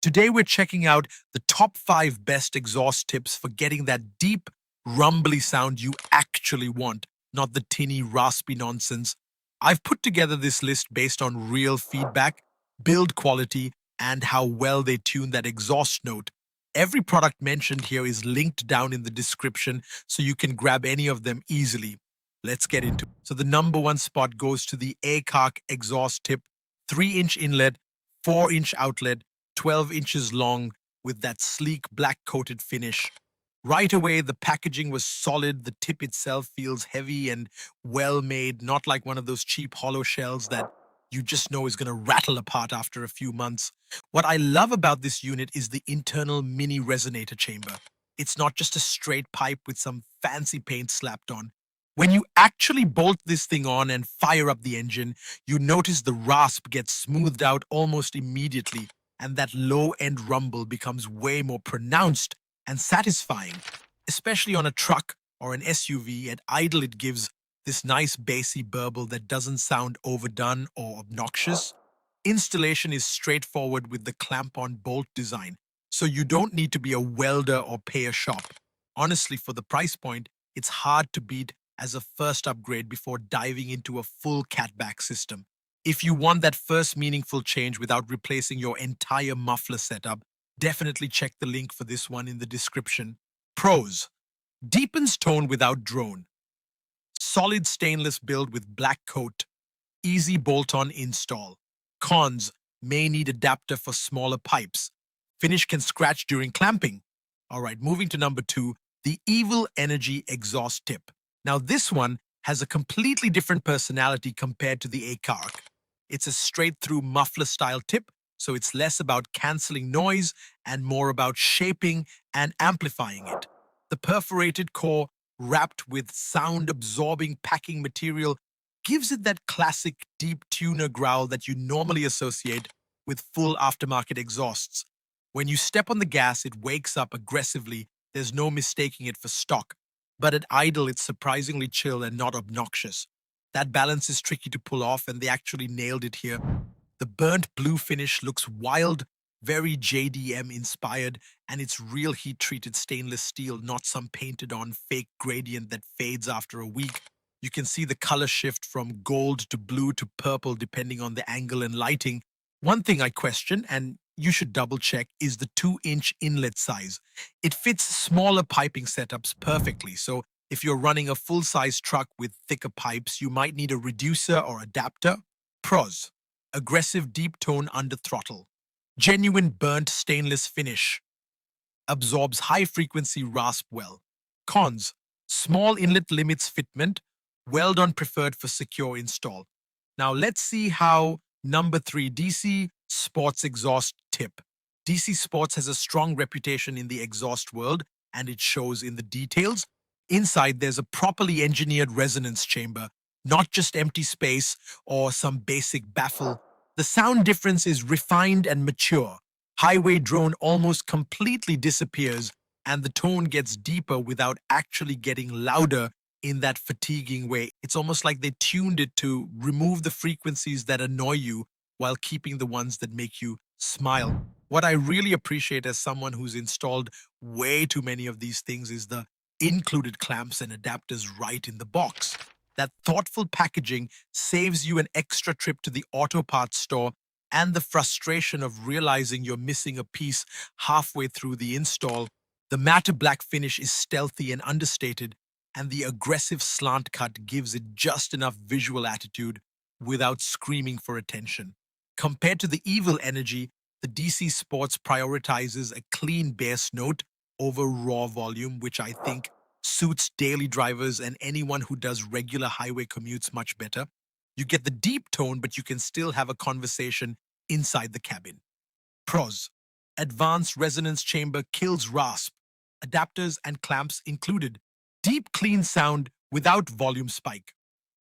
Today we're checking out the top 5 best exhaust tips for getting that deep, rumbly sound you actually want, not the tinny, raspy nonsense. I've put together this list based on real feedback, build quality, and how well they tune that exhaust note. Every product mentioned here is linked down in the description so you can grab any of them easily. Let's get into it. So the number one spot goes to the A-KARCK Exhaust Tip, 3-inch inlet, 4-inch outlet, 12 inches long with that sleek black coated finish. Right away, the packaging was solid. The tip itself feels heavy and well made, not like one of those cheap hollow shells that you just know is going to rattle apart after a few months. What I love about this unit is the internal mini resonator chamber. It's not just a straight pipe with some fancy paint slapped on. When you actually bolt this thing on and fire up the engine, you notice the rasp gets smoothed out almost immediately, and that low-end rumble becomes way more pronounced and satisfying, especially on a truck or an SUV. At idle, it gives this nice bassy burble that doesn't sound overdone or obnoxious. Installation is straightforward with the clamp-on bolt design, so you don't need to be a welder or pay a shop. Honestly, for the price point, it's hard to beat as a first upgrade before diving into a full catback system. If you want that first meaningful change without replacing your entire muffler setup, definitely check the link for this one in the description. Pros: deepens tone without drone. Solid stainless build with black coat. Easy bolt-on install. Cons: may need adapter for smaller pipes. Finish can scratch during clamping. All right, moving to number 2, the Evil Energy Exhaust Tip. Now this one has a completely different personality compared to the A-KARCK. It's a straight-through muffler-style tip, so it's less about canceling noise and more about shaping and amplifying it. The perforated core, wrapped with sound-absorbing packing material, gives it that classic deep tuner growl that you normally associate with full aftermarket exhausts. When you step on the gas, it wakes up aggressively. There's no mistaking it for stock. But at idle, it's surprisingly chill and not obnoxious. That balance is tricky to pull off, and they actually nailed it here. The burnt blue finish looks wild, very JDM inspired, and it's real heat-treated stainless steel, not some painted-on fake gradient that fades after a week. You can see the color shift from gold to blue to purple depending on the angle and lighting. One thing I question, and you should double-check, is the 2-inch inlet size. It fits smaller piping setups perfectly, so if you're running a full-size truck with thicker pipes, you might need a reducer or adapter. Pros: aggressive deep tone under throttle. Genuine burnt stainless finish. Absorbs high-frequency rasp well. Cons: small inlet limits fitment. Weld-on preferred for secure install. Now let's see how number 3, DC Sports Exhaust Tip. DC Sports has a strong reputation in the exhaust world, and it shows in the details. Inside, there's a properly engineered resonance chamber, not just empty space or some basic baffle. The sound difference is refined and mature. Highway drone almost completely disappears, and the tone gets deeper without actually getting louder in that fatiguing way. It's almost like they tuned it to remove the frequencies that annoy you while keeping the ones that make you smile. What I really appreciate as someone who's installed way too many of these things is the included clamps and adapters right in the box. That thoughtful packaging saves you an extra trip to the auto parts store and the frustration of realizing you're missing a piece halfway through the install. The matte black finish is stealthy and understated, and the aggressive slant cut gives it just enough visual attitude without screaming for attention. Compared to the Evil Energy, the DC Sports prioritizes a clean bass note over raw volume, which I think suits daily drivers and anyone who does regular highway commutes much better. You get the deep tone, but you can still have a conversation inside the cabin. Pros: advanced resonance chamber kills rasp. Adapters and clamps included. Deep, clean sound without volume spike.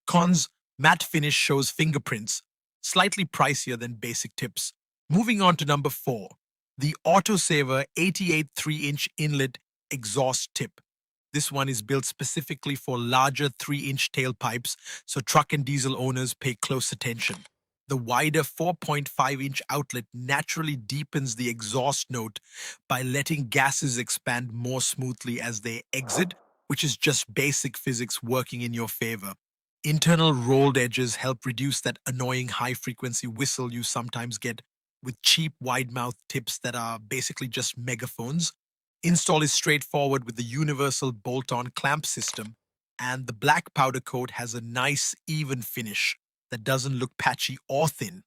Cons: matte finish shows fingerprints. Slightly pricier than basic tips. Moving on to number 4, the Autosaver 88 3-inch Inlet Exhaust Tip. This one is built specifically for larger 3-inch tailpipes, so truck and diesel owners pay close attention. The wider 4.5-inch outlet naturally deepens the exhaust note by letting gases expand more smoothly as they exit, which is just basic physics working in your favor. Internal rolled edges help reduce that annoying high-frequency whistle you sometimes get with cheap wide-mouth tips that are basically just megaphones. Install is straightforward with the universal bolt-on clamp system, and the black powder coat has a nice, even finish that doesn't look patchy or thin.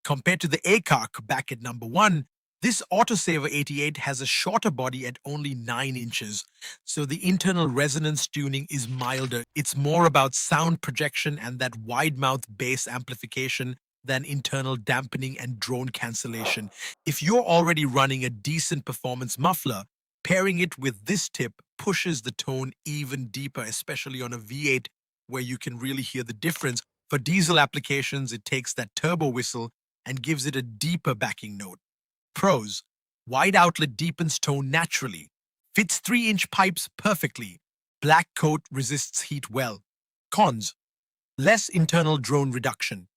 Compared to the A-KARCK back at number 1, this Autosaver 88 has a shorter body at only 9 inches, so the internal resonance tuning is milder. It's more about sound projection and that wide-mouth bass amplification than internal dampening and drone cancellation. If you're already running a decent performance muffler, pairing it with this tip pushes the tone even deeper, especially on a V8 where you can really hear the difference. For diesel applications, it takes that turbo whistle and gives it a deeper backing note. Pros: wide outlet deepens tone naturally, fits 3-inch pipes perfectly, black coat resists heat well. Cons: less internal drone reduction,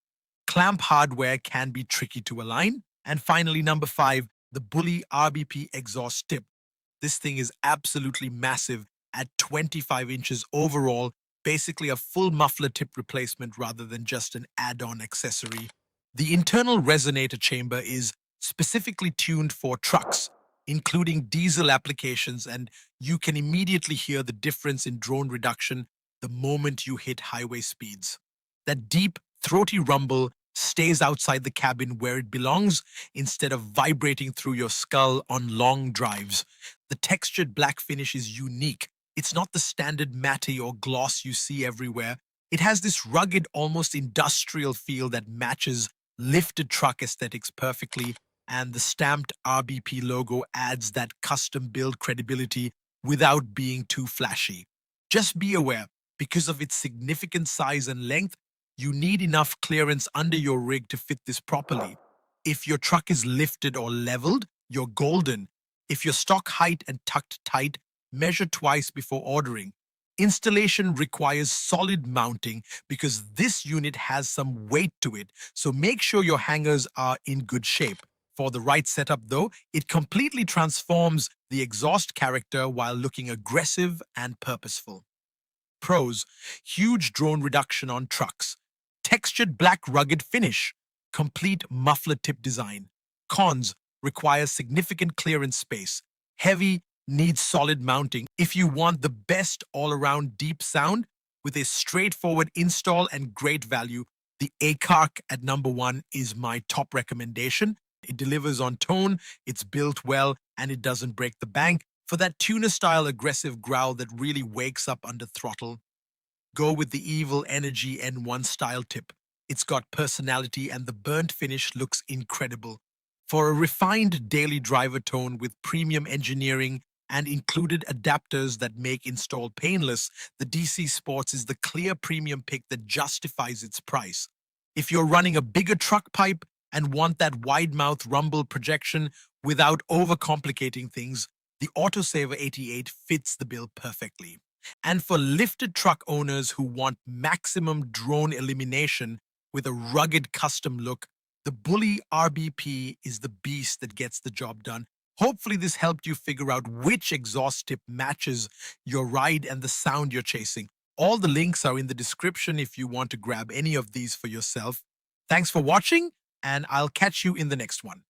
clamp hardware can be tricky to align. And finally, number 5, the Bully RBP Exhaust Tip. This thing is absolutely massive at 25 inches overall, basically a full muffler tip replacement rather than just an add-on accessory. The internal resonator chamber is specifically tuned for trucks, including diesel applications, and you can immediately hear the difference in drone reduction the moment you hit highway speeds. That deep, throaty rumble stays outside the cabin where it belongs instead of vibrating through your skull on long drives. The textured black finish is unique. It's not the standard matte or gloss you see everywhere. It has this rugged, almost industrial feel that matches lifted truck aesthetics perfectly, and the stamped RBP logo adds that custom build credibility without being too flashy. Just be aware, because of its significant size and length, you need enough clearance under your rig to fit this properly. If your truck is lifted or leveled, you're golden. If your stock height and tucked tight, measure twice before ordering. Installation requires solid mounting because this unit has some weight to it, so make sure your hangers are in good shape. For the right setup though, it completely transforms the exhaust character while looking aggressive and purposeful. Pros: huge drone reduction on trucks, textured black rugged finish, complete muffler tip design. Cons: requires significant clearance space, heavy, needs solid mounting. If you want the best all-around deep sound with a straightforward install and great value, the A-KARCK at number 1 is my top recommendation. It delivers on tone, it's built well, and it doesn't break the bank. For that tuner-style aggressive growl that really wakes up under throttle, go with the Evil Energy N1 style tip. It's got personality and the burnt finish looks incredible. For a refined daily driver tone with premium engineering and included adapters that make install painless, the DC Sports is the clear premium pick that justifies its price. If you're running a bigger truck pipe and want that wide mouth rumble projection without overcomplicating things, the Autosaver 88 fits the bill perfectly. And for lifted truck owners who want maximum drone elimination with a rugged custom look, the Bully RBP is the beast that gets the job done. Hopefully this helped you figure out which exhaust tip matches your ride and the sound you're chasing. All the links are in the description if you want to grab any of these for yourself. Thanks for watching, and I'll catch you in the next one.